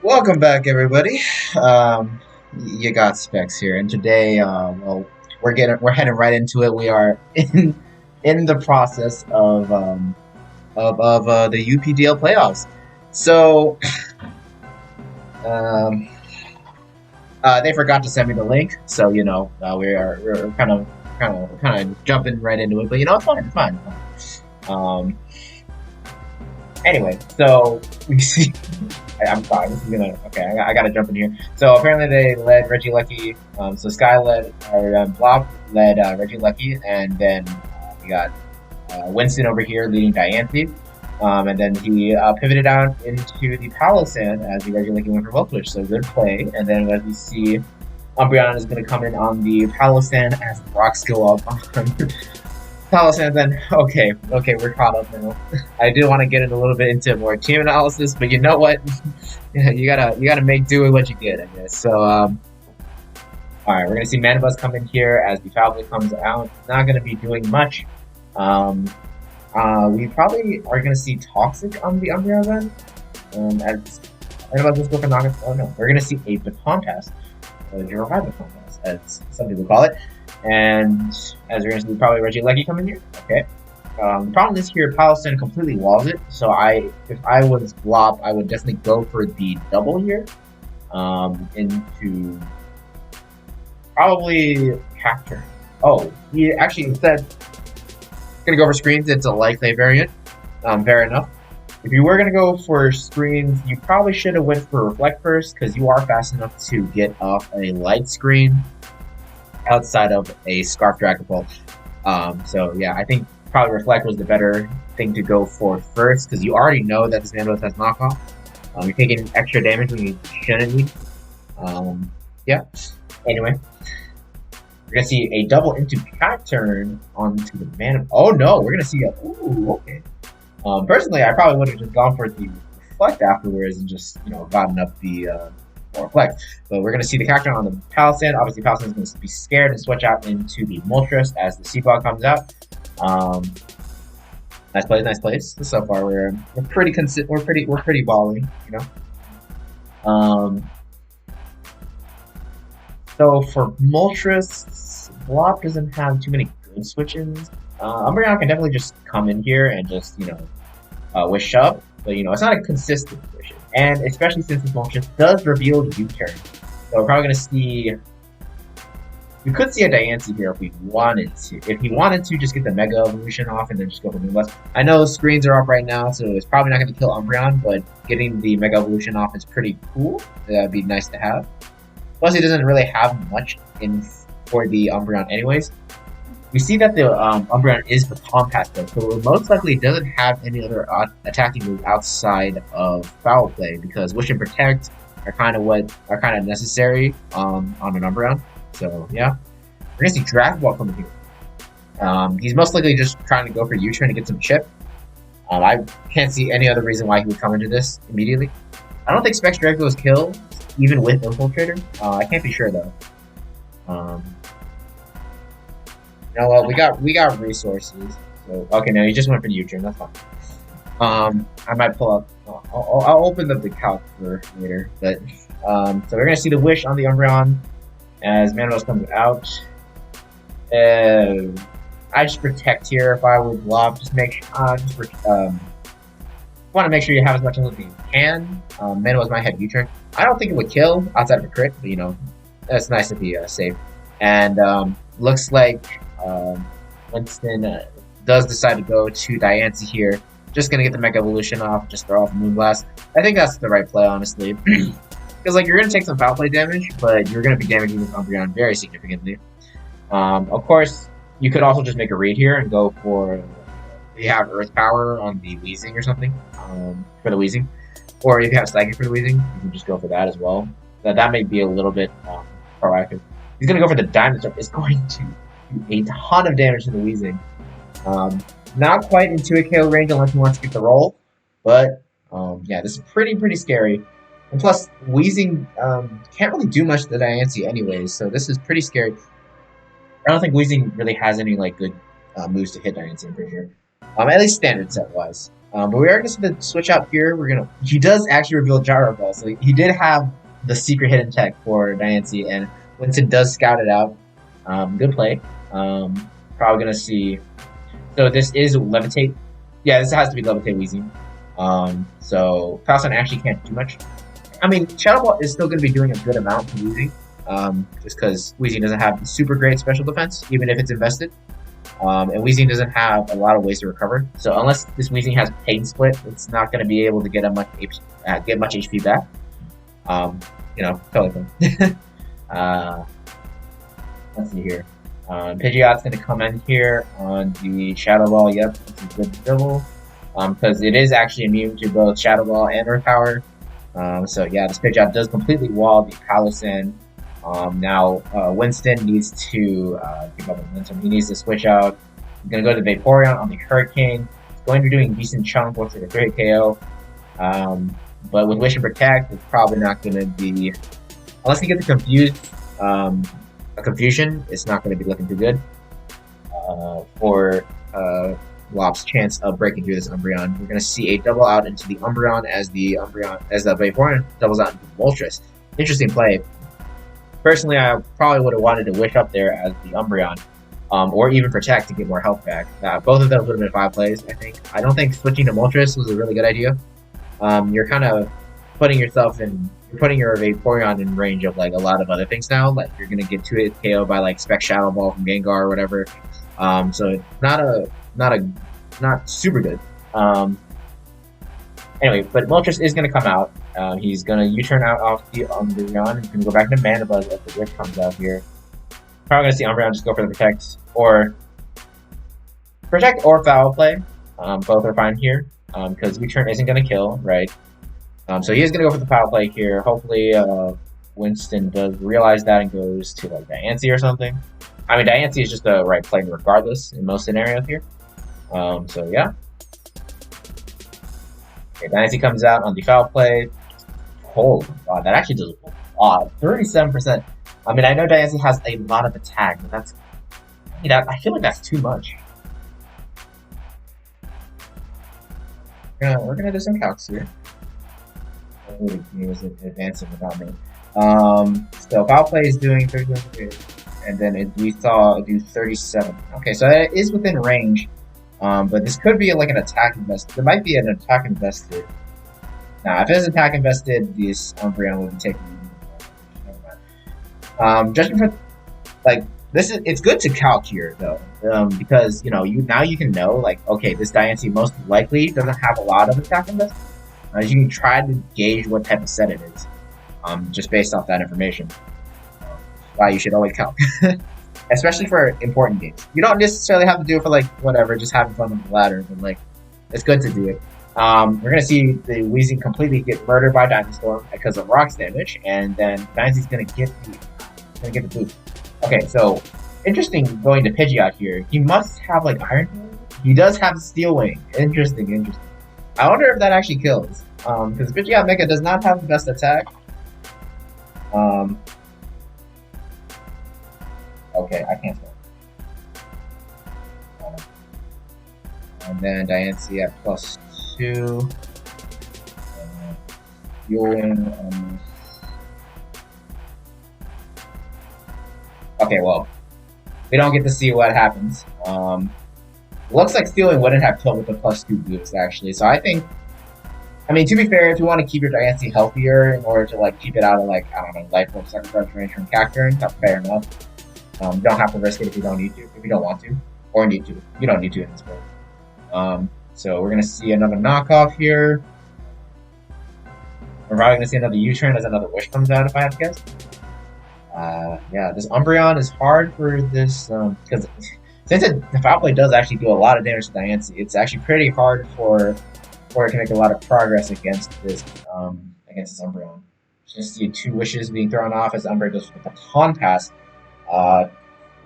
Welcome back, everybody. You got Specs here, and today, well, we're heading right into it. We are in the process of the UPDL playoffs. So, um, they forgot to send me the link, so we're kind of jumping right into it. But it's fine, it's fine. Anyway, so we see. I'm sorry. This is gonna. Okay, I gotta jump in here. So apparently they led Reggie Lucky. So Sky led, or Blob led Reggie Lucky, and then we got Winston over here leading Diancie. And then he pivoted out into the Palisand as the Reggie Lucky went for Voltage. So good play. And then as we see, Umbreon is going to come in on the Palisand as the rocks go up on Palisand. Then okay, we're caught up now. I do want to get in a little bit into more team analysis, but you know what? you gotta make do with what you get, I guess. So all right, we're gonna see Manabuzz come in here as the Falcon comes out. Not gonna be doing much. We probably are gonna see Toxic on the Umbreon then. As Manabuzz just go for Naga. Oh no, we're gonna see a Baton Pass, a Revive Baton Pass, as some people call it. And as we're going to see, probably Reggie Leggy coming here. Okay. The problem is here, Palisand completely walls it. So if I was Glop, I would definitely go for the double here. Into probably Cacturn. Oh, he actually said gonna go for screens. It's a light play variant. Fair enough. If you were gonna go for screens, you probably should have went for Reflect first because you are fast enough to get off a light screen outside of a Scarf Dragon Ball. So yeah, I think probably Reflect was the better thing to go for first because you already know that this Manabuzz has knockoff. You're taking extra damage when you shouldn't be. Yeah. Anyway, we're gonna see a double into Cacturn onto the Manabuzz. Oh no, we're gonna see a. Ooh, okay. Personally, I probably would have just gone for the Reflect afterwards and just gotten up the. Or Reflect. But we're going to see the Cacturn on the Palisand. Obviously, Palisand is going to be scared and switch out into the Moltres as the Seaball comes out. Nice plays, nice plays. So far, we're pretty we're pretty balling, So for Moltres, Blob doesn't have too many good switches. Umbreon can definitely just come in here and just wish up, but it's not a consistent wish. And especially since this Moltres does reveal U-turn. So we're probably going to see. We could see a Diancie here if we wanted to. If he wanted to, just get the Mega Evolution off and then just go for Moonblast. I know screens are up right now, so it's probably not going to kill Umbreon, but getting the Mega Evolution off is pretty cool. That'd be nice to have. Plus, he doesn't really have much in for the Umbreon anyways. We see that the Umbreon is Baton Pass though, so it most likely doesn't have any other attacking moves outside of Foul Play because Wish and Protect are kind of necessary on an Umbreon. So yeah, we're gonna see Dragon Ball coming here. He's most likely just trying to go for U-turn to get some chip. I can't see any other reason why he would come into this immediately. I don't think Specs Draco is killed even with Infiltrator. I can't be sure though. Well, we got resources. So okay, no, you just went for the U-turn. That's fine. I might pull up. I'll open up the calc for later. But so we're gonna see the wish on the Umbreon as Manabuzz comes out. I just protect here if I would Blob. Just make want to make sure you have as much as you can. Manabuzz might have U-turn. I don't think it would kill outside of a crit, but that's nice to be safe. And looks like Winston does decide to go to Diancie here. Just gonna get the Mega Evolution off, just throw off Moonblast. I think that's the right play, honestly. Because you're gonna take some foul play damage, but you're gonna be damaging this Umbreon very significantly. Of course, you could also just make a read here and go for you have Earth Power on the Weezing or something for the Weezing, or if you have Psychic for the Weezing, you can just go for that as well. That may be a little bit proactive. He's gonna go for the Diamond Storm. It's going to a ton of damage to the Weezing. Not quite into a KO range unless he wants to get the roll, but yeah, this is pretty scary. And plus, Weezing can't really do much to the Diancie anyways, so this is pretty scary. I don't think Weezing really has any good moves to hit Diancie, I'm pretty sure. At least standard set wise. But we are just gonna switch out here. He does actually reveal Gyro Ball, so he did have the secret hidden tech for Diancie, and Winston does scout it out. Good play. Probably gonna see. So this is Levitate. Yeah, this has to be Levitate Weezing. So Falcon actually can't do much. I mean, Shadow Ball is still gonna be doing a good amount for Weezing. Just because Weezing doesn't have super great special defense, even if it's invested. And Weezing doesn't have a lot of ways to recover. So unless this Weezing has Pain Split, it's not going to be able to get much HP back. Totally fun. Let's see here. Pidgeot's going to come in here on the Shadow Ball. Yep, this is good double. Because it is actually immune to both Shadow Ball and Earth Power. So yeah, this Pidgeot does completely wall the Palossand. Now Winston needs to give up momentum. He needs to switch out. He's going to go to the Vaporeon on the Hurricane. He's going to be doing decent chunk with the 3-hit KO. But with Wish and Protect, it's probably not going to be... Unless he gets a confusion, it's not going to be looking too good for Lop's chance of breaking through this Umbreon. We're going to see a double out into the Umbreon as the Vaporeon doubles out into the Moltres. Interesting play. Personally, I probably would have wanted to Wish up there as the Umbreon, or even Protect to get more health back. Both of those would have been 5 plays, I think. I don't think switching to Moltres was a really good idea. You're kind of putting your Vaporeon in range of like a lot of other things now. Like you're gonna get 2-hit KO by like Spec Shadow Ball from Gengar or whatever. So not super good. Anyway, but Moltres is going to come out. He's going to U-turn out off the Umbreon. He's going to go back into Mana Buzz as the Rift comes out here. Probably going to see Umbreon just go for the Protect or Foul Play. Both are fine here because U-turn isn't going to kill, right? So he is going to go for the Foul Play here. Hopefully Winston does realize that and goes to like Diancie or something. I mean, Diancie is just the right play regardless in most scenarios here. So yeah. Okay, Diancie comes out on the Foul Play. Oh my god, that actually does a lot. 37%. I mean, I know Diancie has a lot of attack, but I feel like that's too much. We're gonna do some calcs here. The game is advancing without me. So Foul Play is doing 31, and then we saw it do 37. Okay, so it is within range. But this could be like an attack invested. There might be an attack invested. Now, if it is attack invested, this Umbreon will be taking. Judging for like this it's good to calc here though, because you can know like okay, this Diancie most likely doesn't have a lot of attack invested. You can try to gauge what type of set it is, just based off that information. Why you should always calc. Especially for important games. You don't necessarily have to do it for like whatever, just having fun with the ladder, but like it's good to do it. We're gonna see the Weezing completely get murdered by Diamond Storm because of rocks damage, and then Diancie's gonna get the boost. Okay, so interesting going to Pidgeot here. He must have like Iron Tail. He does have Steel Wing. Interesting. I wonder if that actually kills. Because Pidgeot Mega does not have the best attack. Okay, I can't spell. And then Diancie at +2. Fueling. Okay, well, we don't get to see what happens. Looks like Stealing wouldn't have killed with the +2 boost, actually. So I think, I mean, to be fair, if you want to keep your Diancie healthier in order to like keep it out of like, I don't know, Life Orb Sacrifice range from Cacturne, that's fair enough. You don't have to risk it if you don't need to, if you don't want to, or need to. You don't need to in this build. So we're gonna see another knockoff here. We're probably gonna see another U-turn as another Wish comes out, if I have to guess. Yeah, this Umbreon is hard for this because since the Foul Play does actually do a lot of damage to Diancie, it's actually pretty hard for it to make a lot of progress against this Umbreon. Just see 2 Wishes being thrown off as Umbreon goes with the Con Pass.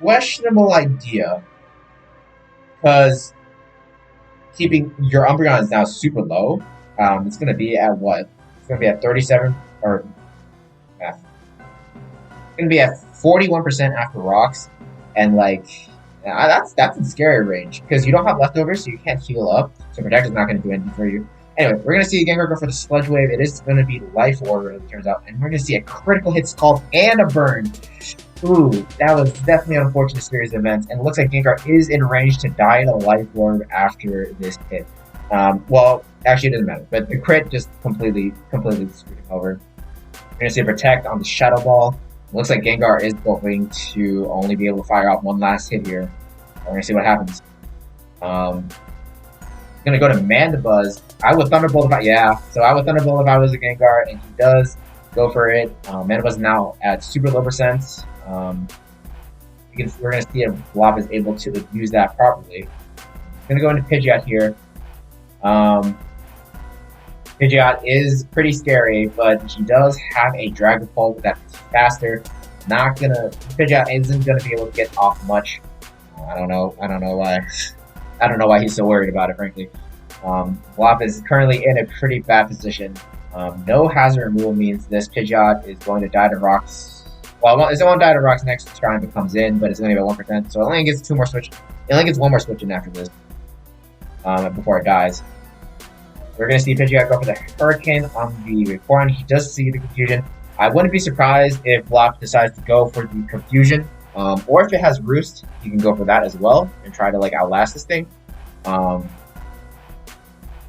Questionable idea, because keeping your Umbreon is now super low. It's going to be at what? It's going to be at 37 or it's going to be at 41% after rocks, and like That's in scary range because you don't have leftovers, so you can't heal up. So Protect is not going to do anything for you. Anyway, we're going to see Gengar go for the Sludge Wave. It is going to be Life Order, as it turns out, and we're going to see a critical hit Scald and a burn. Ooh, that was definitely an unfortunate series of events, and it looks like Gengar is in range to die to Life Orb after this hit. Well, actually, it doesn't matter, but the crit just completely screwed him over. We're going to see a Protect on the Shadow Ball. It looks like Gengar is going to only be able to fire off one last hit here. We're going to see what happens. I'm going to go to Mandibuzz. I would Thunderbolt if I would Thunderbolt if I was a Gengar, and he does go for it. Mandibuzz now at super low percent. We're going to see if Glop is able to use that properly. I'm going to go into Pidgeot here. Pidgeot is pretty scary, but he does have a Dragon Pulse that's faster. Pidgeot isn't gonna be able to get off much. I don't know why. I don't know why he's so worried about it, frankly. Glop is currently in a pretty bad position. No hazard removal means this Pidgeot is going to die to rocks. Well, it won't die to rocks next time it comes in, but it's only about 1%, so it only gets one more switch in after this. Before it dies. We're going to see Pidgeot go for the Hurricane on the Vaporeon. He does see the Confusion. I wouldn't be surprised if Glop decides to go for the Confusion. Or if it has Roost, you can go for that as well and try to outlast this thing.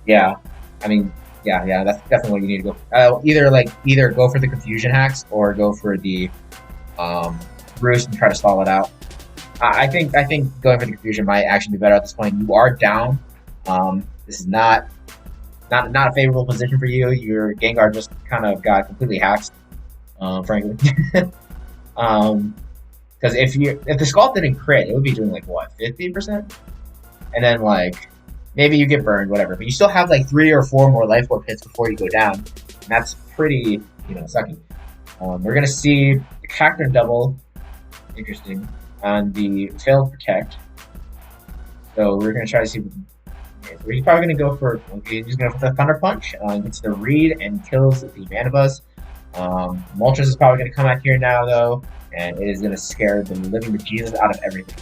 Yeah. I mean, yeah, that's definitely what you need to go for. Either go for the Confusion hacks or go for the Roost and try to stall it out. I think going for the Confusion might actually be better at this point. You are down. This is not a favorable position for you. Your Gengar just kind of got completely hacked, frankly. Because if the Scald didn't crit, it would be doing 50%, and then maybe you get burned, whatever. But you still have 3 or 4 more Life Orb hits before you go down, and that's pretty sucky. We're gonna see the Cacturn double, interesting, on the failed Protect. So we're gonna try to see. He's probably going to go for. Okay, he's going to go for the Thunder Punch. Gets the read and kills the Mandibuzz. Moltres is probably going to come out here now, though, and it is going to scare the living bejesus out of everything.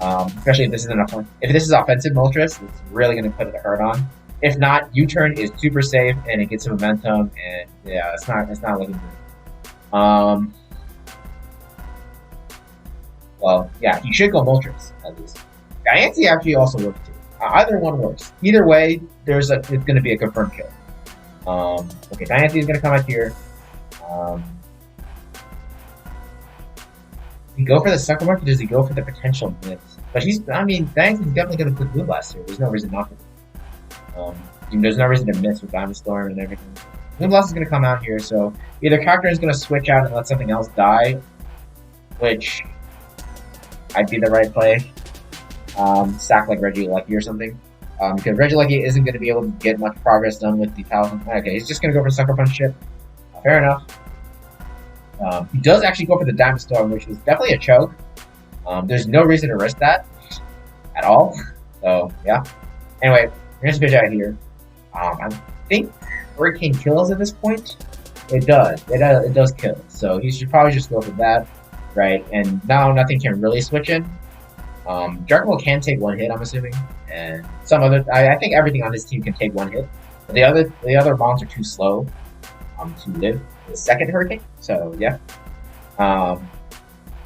Especially if this is offensive Moltres, it's really going to put a hurt on. If not, U-turn is super safe and it gets some momentum, and yeah, it's not looking good. Well, yeah, you should go Moltres at least. Diancie actually also works too. Either one works. Either way, it's going to be a confirmed kill. Okay, Diancie is going to come out here. Does he go for the Sucker Punch or does he go for the potential miss? But Diancie's definitely going to put Blue Blast here. There's no reason not to. There's no reason to miss with Diamond Storm and everything. Blue Blast is going to come out here, so either Cacturn is going to switch out and let something else die, which I'd be the right play. Sack Regieleki or something. Because Regieleki isn't going to be able to get much progress done with the Talisman. Okay, he's just going to go for Sucker Punch ship. Fair enough. He does actually go for the Diamond Storm, which was definitely a choke. There's no reason to risk that at all. So, yeah. Anyway, we're going to Pidgeot here. I think Hurricane kills at this point. It does. It does kill. So he should probably just go for that. Right? And now nothing can really switch in. Dragon Ball can take one hit, I'm assuming, and I think everything on this team can take one hit. But the other mons are too slow to live the second Hurricane. So yeah,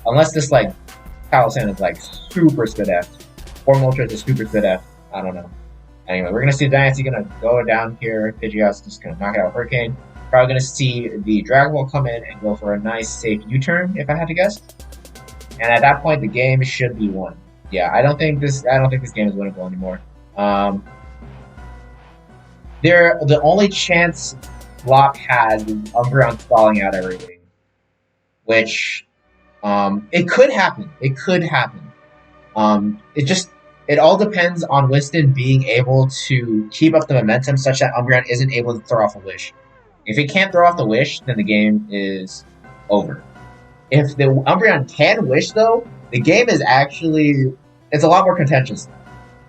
unless this Palisand is super good F, or Moltres is super good F. I don't know. Anyway, we're gonna see Diancie gonna go down here. Pidgeot's just gonna knock out Hurricane. Probably gonna see the Dragon Ball come in and go for a nice safe U-turn, if I had to guess. And at that point, the game should be won. Yeah, I don't think this game is winnable anymore. The only chance Glop has is Umbreon stalling out everything, which it could happen. It could happen. It all depends on Winston being able to keep up the momentum such that Umbreon isn't able to throw off a Wish. If it can't throw off the Wish, then the game is over. If the Umbreon can Wish, though, the game is it's a lot more contentious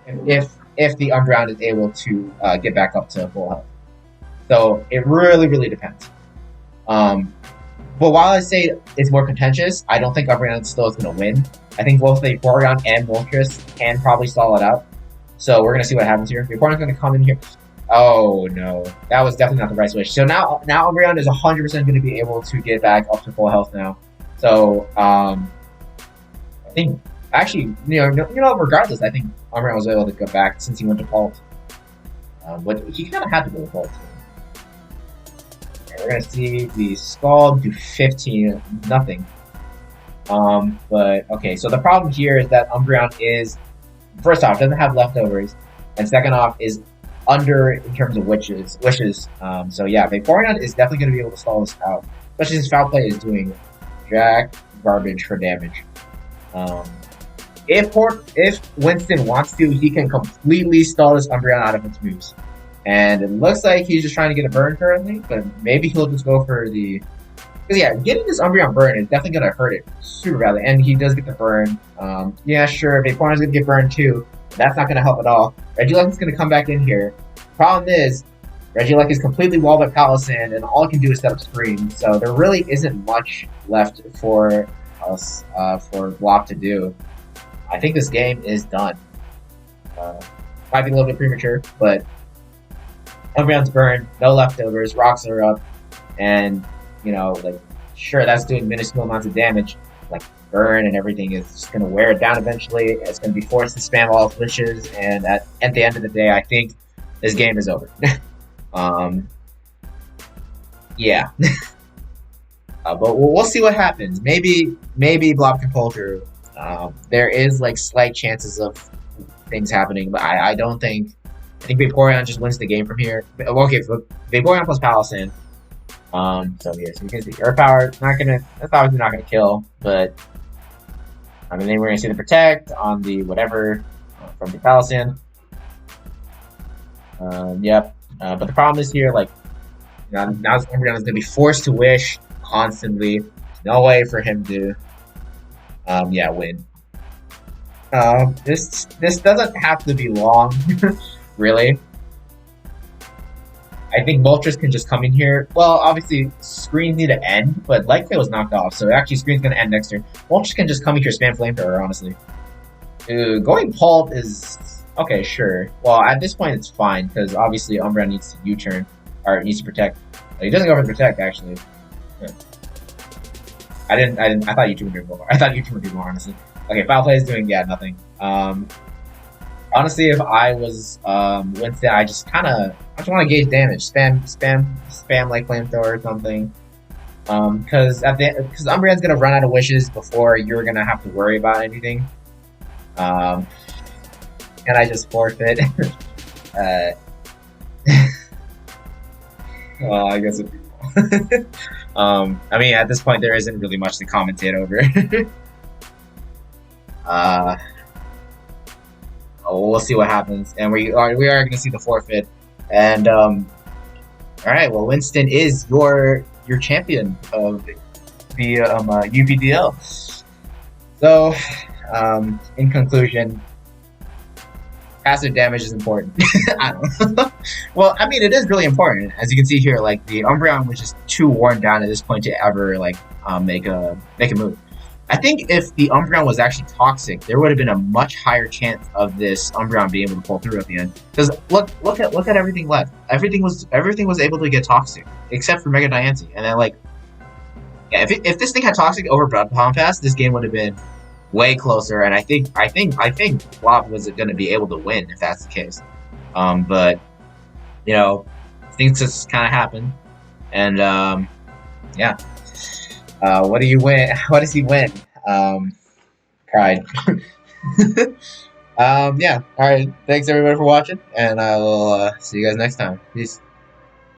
if the Umbreon is able to get back up to full health. So it really, really depends. but while I say it's more contentious, I don't think Umbreon still is going to win. I think both Vaporeon and Moltres can probably stall it out. So we're going to see what happens here. Vaporeon's going to come in here. Oh no, that was definitely not the right switch. So now Umbreon is 100% going to be able to get back up to full health now. So I think actually, regardless, I think Umbreon was able to go back since he went to Fault. But he kind of had to go to Fault. We're gonna see the Scald do 15, nothing. But okay, so the problem here is that Umbreon is, first off, doesn't have leftovers, and second off, is under in terms of wishes. So yeah, Vaporeon is definitely gonna be able to stall this out, especially since Foul Play is doing jack garbage for damage. If Winston wants to, he can completely stall this Umbreon out of its moves. And it looks like he's just trying to get a burn currently, but maybe he'll just go for the... Because yeah, getting this Umbreon burn is definitely going to hurt it super badly. And he does get the burn. Yeah, sure, Vaporeon's going to get burned too. But that's not going to help at all. Regieleki is going to come back in here. Problem is, Regieleki is completely walled by Palossand, and all it can do is set up screen. So there really isn't much left for us, for Block to do. I think this game is done. Might be a little bit premature, but Umbreon's burned, no leftovers, rocks are up, and, sure, that's doing minuscule amounts of damage, like burn and everything is just going to wear it down eventually. It's going to be forced to spam all its wishes, and at the end of the day, I think this game is over. Yeah. But we'll see what happens. Maybe Blob can pull through. There is, slight chances of things happening, but I don't think... I think Vaporeon just wins the game from here. Okay, Vaporeon plus Palossand. So yeah, so you can see Earth Power, that's obviously not gonna kill, but then we're gonna see the Protect on the whatever from the Palossand. Yep. But the problem is here, now Umbreon is gonna be forced to wish constantly. No way for him to win. This doesn't have to be long. Really? I think Moltres can just come in here. Well, obviously, screens need to end, but Light Play was knocked off, so actually screen's going to end next turn. Moltres can just come in here, spam Flamethrower, honestly. Going Pulp is... Okay, sure. Well, at this point, it's fine, because obviously Umbreon needs to U-turn, or needs to Protect. He doesn't go for the Protect, actually. Yeah. I thought U-turn would do more. I thought U-turn would do more, honestly. Okay, Foul Play is doing, nothing. Honestly, if I was Winston, I just want to gauge damage, spam like Flamethrower or something. Because Umbreon's gonna run out of wishes before you're gonna have to worry about anything. And I just forfeit. Well, I guess. At this point, there isn't really much to commentate over. We'll see what happens, and we are going to see the forfeit. And all right, well, Winston is your champion of the UPDL. So, in conclusion, passive damage is important. I don't know. Well, it is really important. As you can see here, the Umbreon was just too worn down at this point to ever make a move. I think if the Umbreon was actually toxic, there would have been a much higher chance of this Umbreon being able to pull through at the end. Because look at everything left. Everything was able to get toxic except for Mega Diancie. And then if this thing had toxic over Palm Pass, this game would have been way closer. And I think Blob was going to be able to win if that's the case. But things just kind of happen. And yeah. What do you win? What does he win? Pride. Yeah. All right. Thanks everybody for watching, and I will see you guys next time. Peace.